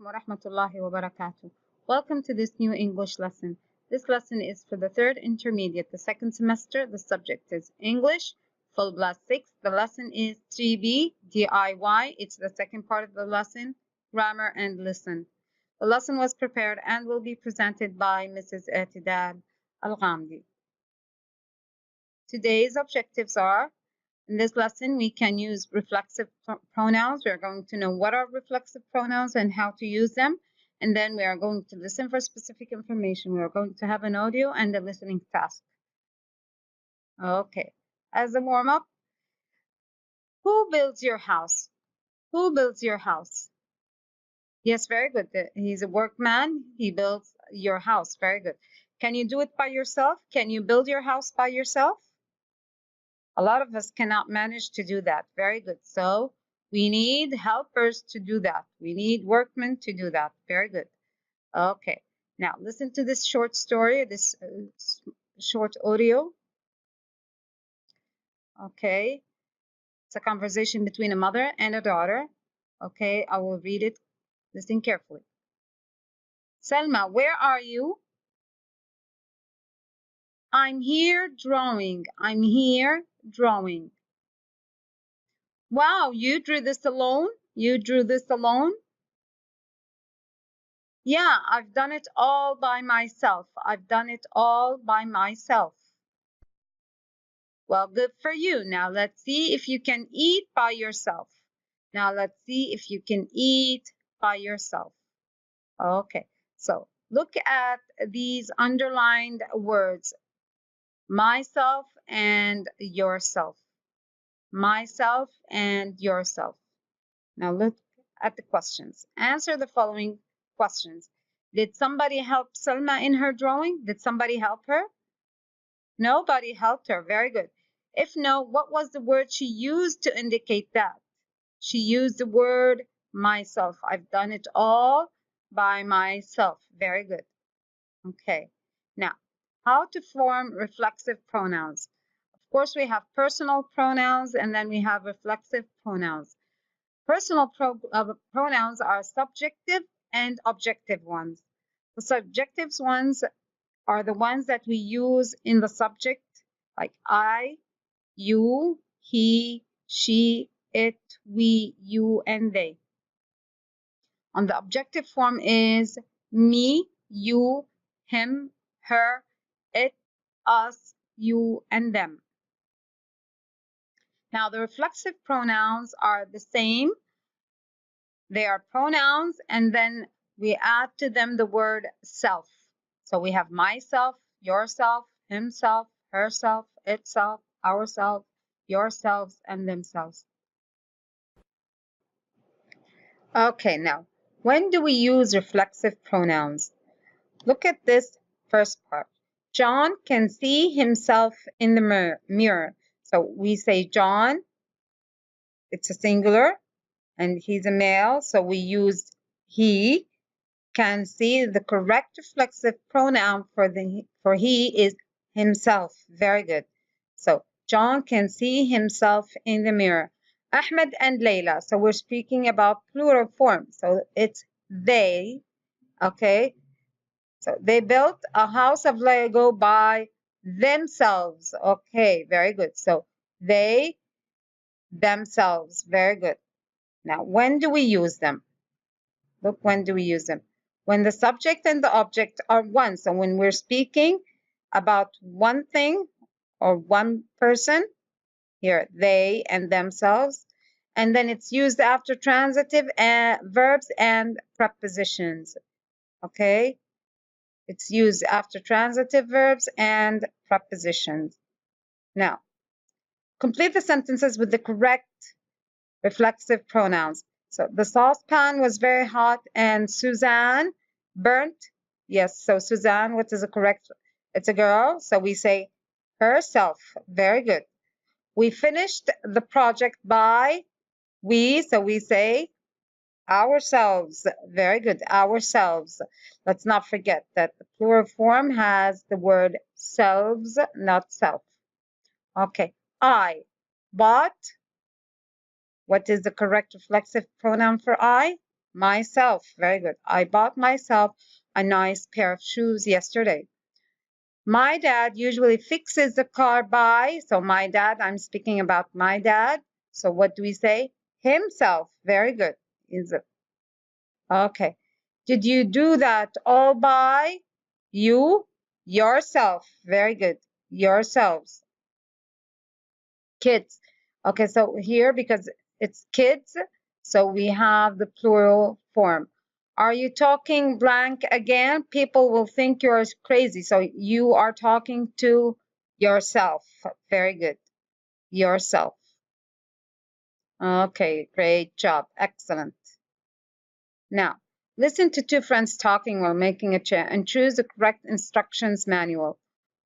Warahmatullahi wabarakatuh. Welcome to this new English lesson. This lesson is for the third intermediate, the second semester. The subject is English, full blast 6. The lesson is 3b-DIY. It's the second part of the lesson, grammar and listen. The lesson was prepared and will be presented by Mrs. Atidal Al-Ghamdi. Today's objectives are, in this lesson, we can use reflexive pronouns. We are going to know what are reflexive pronouns and how to use them. And then we are going to listen for specific information. We are going to have an audio and a listening task. Okay. As a warm-up, who builds your house? Who builds your house? Yes, very good. He's a workman. He builds your house. Very good. Can you do it by yourself? Can you build your house by yourself? A lot of us cannot manage to do that. Very good. So we need helpers to do that. We need workmen to do that. Very good. Okay. Now listen to this short story, this short audio. Okay. It's a conversation between a mother and a daughter. Okay. I will read it. Listen carefully. Selma, where are you? I'm here drawing. I'm here drawing. Wow, you drew this alone? You drew this alone? Yeah, I've done it all by myself. I've done it all by myself. Well, good for you. Now let's see if you can eat by yourself. Now let's see if you can eat by yourself. Okay, so look at these underlined words. Myself and yourself. Myself and yourself. Now look at the questions. Answer the following questions. Did somebody help Selma in her drawing? Did somebody help her? Nobody helped her. Very good. If no, what was the word she used to indicate that? She used the word myself. I've done it all by myself. Very good. Okay. Now, how to form reflexive pronouns. Of course, we have personal pronouns and then we have reflexive pronouns. Personal pronouns are subjective and objective ones. The subjective ones are the ones that we use in the subject, like I, you, he, she, it, we, you, and they. On the objective form is me, you, him, her, it, us, you, and them. Now, the reflexive pronouns are the same. They are pronouns, and then we add to them the word self. So we have myself, yourself, himself, herself, itself, ourself, yourselves, and themselves. Okay, now, when do we use reflexive pronouns? Look at this first part. John can see himself in the mirror. So we say John, it's a singular, and he's a male, so we use he. Can see. The correct reflexive pronoun for he is himself. Very good. So John can see himself in the mirror. Ahmed and Layla. So we're speaking about plural form. So it's they. Okay. So they built a house of Lego by themselves. Okay. Very good. So they, themselves. Very good. Now, when do we use them? Look, when do we use them? When the subject and the object are one. So when we're speaking about one thing or one person, here, they and themselves, and then it's used after transitive verbs and prepositions. Okay? It's used after transitive verbs and prepositions. Now, complete the sentences with the correct reflexive pronouns. So the saucepan was very hot and Suzanne burnt. Yes, so Suzanne, what is the correct? It's a girl, so we say herself. Very good. We finished the project by we, so we say ourselves. Very good, ourselves. Let's not forget that the plural form has the word selves, not self. Okay, I bought. What is the correct reflexive pronoun for I? Myself. Very good. I bought myself a nice pair of shoes yesterday. My dad usually fixes the car by, so my dad, I'm speaking about my dad. So what do we say? Himself. Very good. Okay. Did you do that all by? You? Yourself. Very good. Yourselves. Kids. Okay, so here, because it's kids, so we have the plural form. Are you talking blank again? People will think you're crazy. So you are talking to yourself. Very good. Yourself. Okay, great job. Excellent. Now, listen to two friends talking while making a chair and choose the correct instructions manual.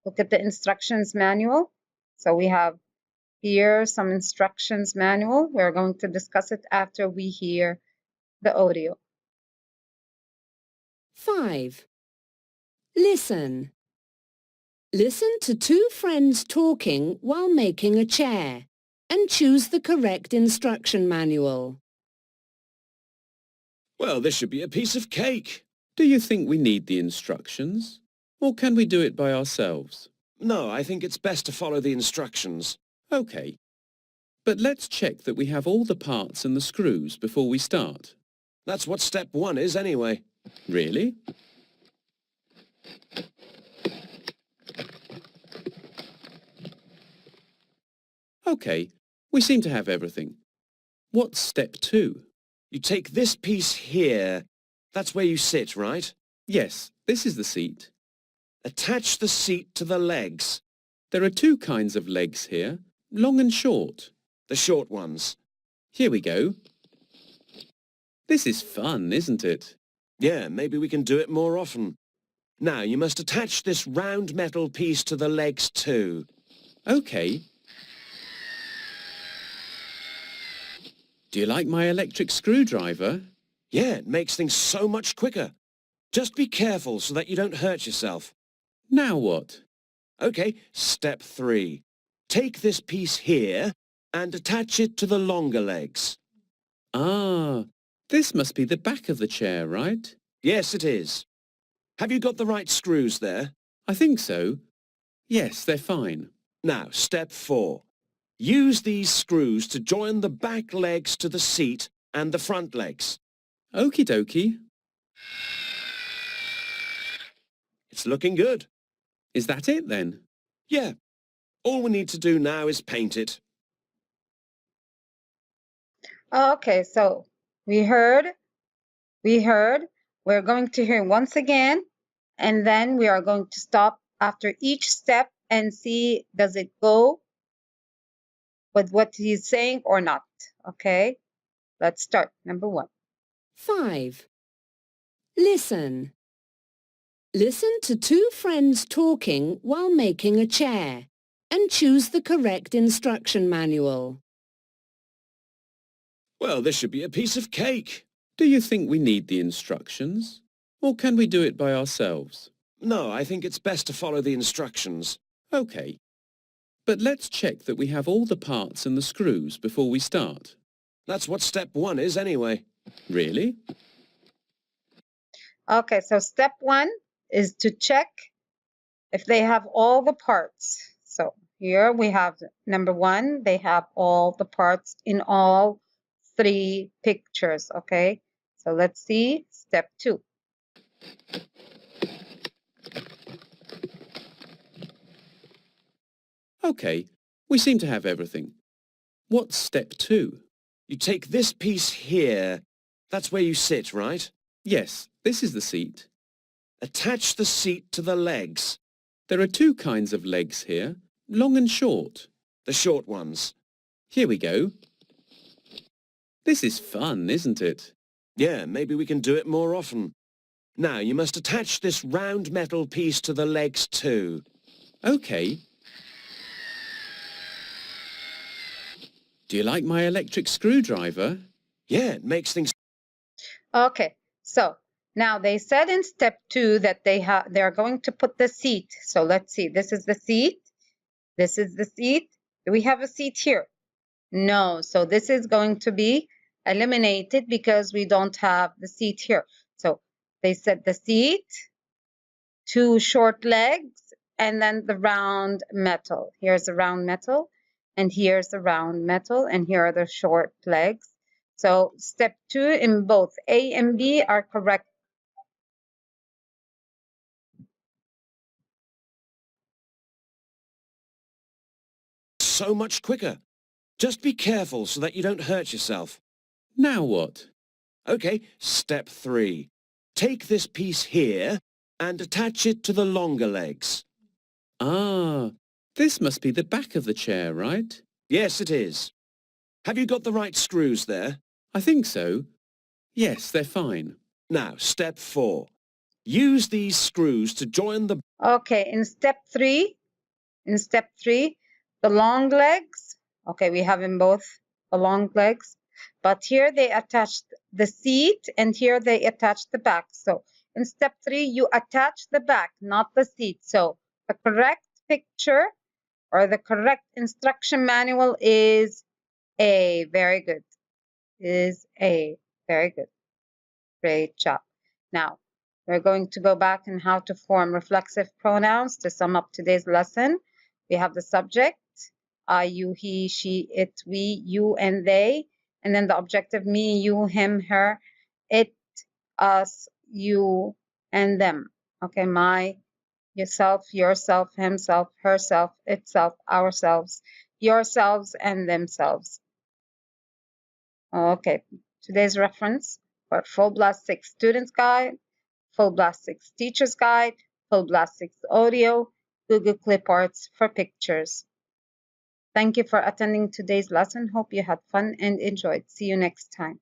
Look at the instructions manual. So we have here some instructions manual. We're going to discuss it after we hear the audio. 5. Listen. Listen to two friends talking while making a chair and choose the correct instruction manual. Well, this should be a piece of cake. Do you think we need the instructions? Or can we do it by ourselves? No, I think it's best to follow the instructions. Okay. But let's check that we have all the parts and the screws before we start. That's what step 1 is anyway. Really? Okay, we seem to have everything. What's step 2? You take this piece here. That's where you sit, right? Yes, this is the seat. Attach the seat to the legs. There are two kinds of legs here, long and short. The short ones. Here we go. This is fun, isn't it? Yeah, maybe we can do it more often. Now, you must attach this round metal piece to the legs too. Okay. Do you like my electric screwdriver? Yeah, it makes things so much quicker. Just be careful so that you don't hurt yourself. Now what? Okay, step 3. Take this piece here and attach it to the longer legs. Ah, this must be the back of the chair, right? Yes, it is. Have you got the right screws there? I think so. Yes, they're fine. Now, step 4. Use these screws to join the back legs to the seat and the front legs. Okie dokie. It's looking good. Is that it then? Yeah. All we need to do now is paint it. Okay, so we heard. We're going to hear once again, and then we are going to stop after each step and see does it go with what he's saying or not. Okay, let's start. Number 1. 5. Listen. Listen to two friends talking while making a chair and choose the correct instruction manual. Well, this should be a piece of cake. Do you think we need the instructions? Or can we do it by ourselves? No, I think it's best to follow the instructions. Okay. But let's check that we have all the parts and the screws before we start. That's what step 1 is anyway. Really? Okay, so step 1 is to check if they have all the parts. So here we have number 1, they have all the parts in all 3 pictures, okay? So let's see step 2. Okay, we seem to have everything. What's step 2? You take this piece here. That's where you sit, right? Yes, this is the seat. Attach the seat to the legs. There are two kinds of legs here, long and short. The short ones. Here we go. This is fun, isn't it? Yeah, maybe we can do it more often. Now, you must attach this round metal piece to the legs too. Okay. Do you like my electric screwdriver? Yeah, it makes things... Okay, so now they said in step 2 that they're going to put the seat. So let's see, this is the seat. This is the seat. Do we have a seat here? No. So this is going to be eliminated because we don't have the seat here. So they said the seat, 2 short legs, and then the round metal. Here's the round metal, and here's the round metal, and here are the short legs. So step 2 in both A and B are correct. So much quicker. Just be careful so that you don't hurt yourself. Now what? Okay, step 3. Take this piece here and attach it to the longer legs. Ah, this must be the back of the chair, right? Yes, it is. Have you got the right screws there? I think so. Yes, they're fine. Now, step 4. Use these screws to join the... Okay, in step 3, the long legs, okay, we have in both the long legs, but here they attached the seat and here they attached the back. So in step 3, you attach the back, not the seat. So the correct picture or the correct instruction manual is A. Very good. Is A. Very good. Great job. Now, we're going to go back and how to form reflexive pronouns to sum up today's lesson. We have the subject, I, you, he, she, it, we, you, and they. And then the objective, me, you, him, her, it, us, you, and them. Okay, my, yourself, himself, herself, itself, ourselves, yourselves, and themselves. Okay, today's reference for Full Blast 6 Students Guide, Full Blast 6 Teacher's Guide, Full Blast 6 Audio, Google Cliparts for pictures. Thank you for attending today's lesson. Hope you had fun and enjoyed. See you next time.